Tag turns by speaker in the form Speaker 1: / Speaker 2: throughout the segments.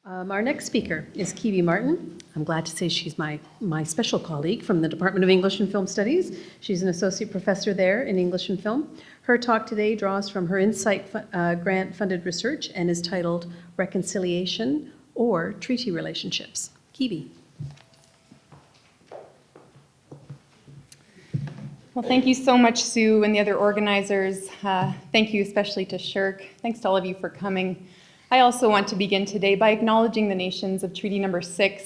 Speaker 1: Our next speaker is Keavy Martin. I'm glad to say she's my special colleague from the Department of English and Film Studies. She's an associate professor there in English and Film. Her talk today draws from her Insight grant-funded research and is titled Reconciliation or Treaty Relationships. Keavy.
Speaker 2: Well, thank you so much, Sue, and the other organizers. Thank you especially to SSHRC. Thanks to all of you for coming. I also want to begin today by acknowledging the nations of Treaty Number 6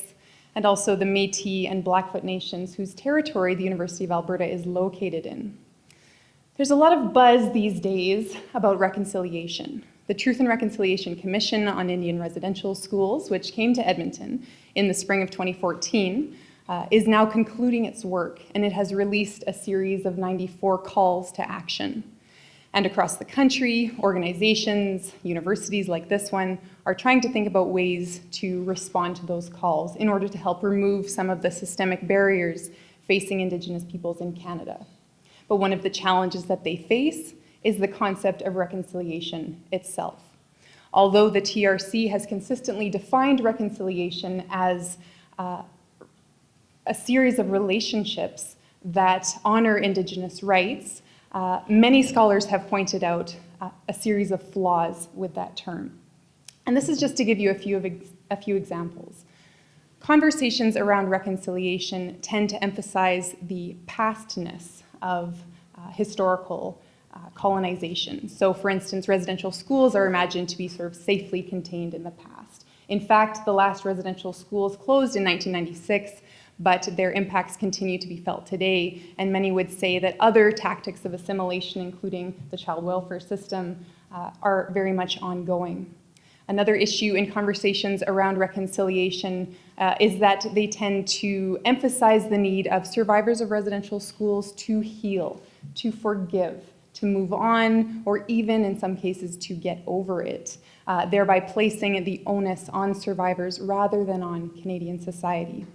Speaker 2: and also the Métis and Blackfoot nations whose territory the University of Alberta is located in. There's a lot of buzz these days about reconciliation. The Truth and Reconciliation Commission on Indian Residential Schools, which came to Edmonton in the spring of 2014, is now concluding its work, and it has released a series of 94 calls to action. And across the country, organizations, universities like this one, are trying to think about ways to respond to those calls in order to help remove some of the systemic barriers facing Indigenous peoples in Canada. But one of the challenges that they face is the concept of reconciliation itself. Although the TRC has consistently defined reconciliation as a series of relationships that honor Indigenous rights, many scholars have pointed out a series of flaws with that term. And this is just to give you a few examples. Conversations around reconciliation tend to emphasize the pastness of historical colonization. So for instance, residential schools are imagined to be sort of safely contained in the past. In fact, the last residential schools closed in 1996, but their impacts continue to be felt today, and many would say that other tactics of assimilation, including the child welfare system, are very much ongoing. Another issue in conversations around reconciliation is that they tend to emphasize the need of survivors of residential schools to heal, to forgive, to move on, or even in some cases to get over it, thereby placing the onus on survivors rather than on Canadian society.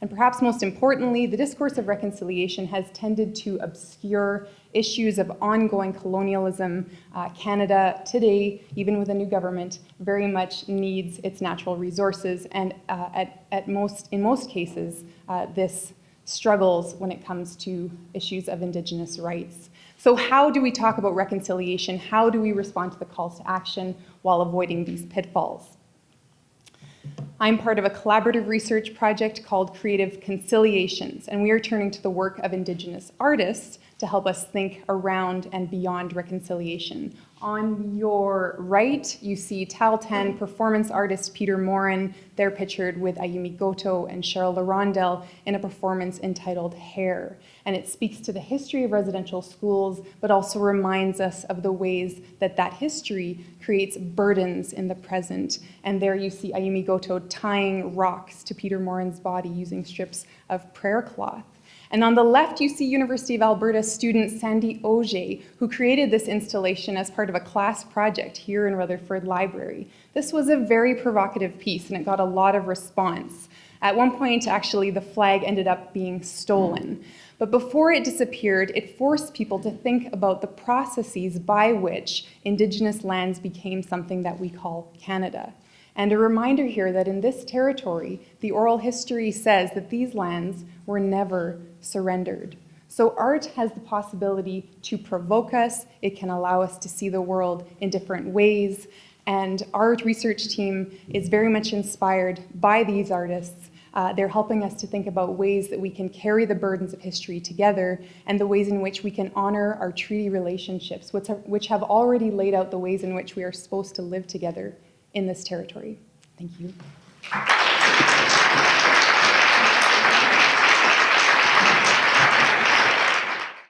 Speaker 2: And perhaps most importantly, the discourse of reconciliation has tended to obscure issues of ongoing colonialism. Canada today, even with a new government, very much needs its natural resources, and in most cases, this struggles when it comes to issues of Indigenous rights. So how do we talk about reconciliation? How do we respond to the calls to action while avoiding these pitfalls? I'm part of a collaborative research project called Creative Conciliations, and we are turning to the work of Indigenous artists to help us think around and beyond reconciliation. On your right, you see Tahltan performance artist Peter Morin. They're pictured with Ayumi Goto and Cheryl Larondel in a performance entitled Hair. And it speaks to the history of residential schools, but also reminds us of the ways that that history creates burdens in the present. And there you see Ayumi Goto tying rocks to Peter Morin's body using strips of prayer cloth. And on the left, you see University of Alberta student Sandy Auger, who created this installation as part of a class project here in Rutherford Library. This was a very provocative piece, and it got a lot of response. At one point, actually, the flag ended up being stolen. But before it disappeared, it forced people to think about the processes by which Indigenous lands became something that we call Canada. And a reminder here that in this territory, the oral history says that these lands were never surrendered. So art has the possibility to provoke us. It can allow us to see the world in different ways. And our research team is very much inspired by these artists. They're helping us to think about ways that we can carry the burdens of history together and the ways in which we can honor our treaty relationships, which have already laid out the ways in which we are supposed to live together in this territory. Thank you.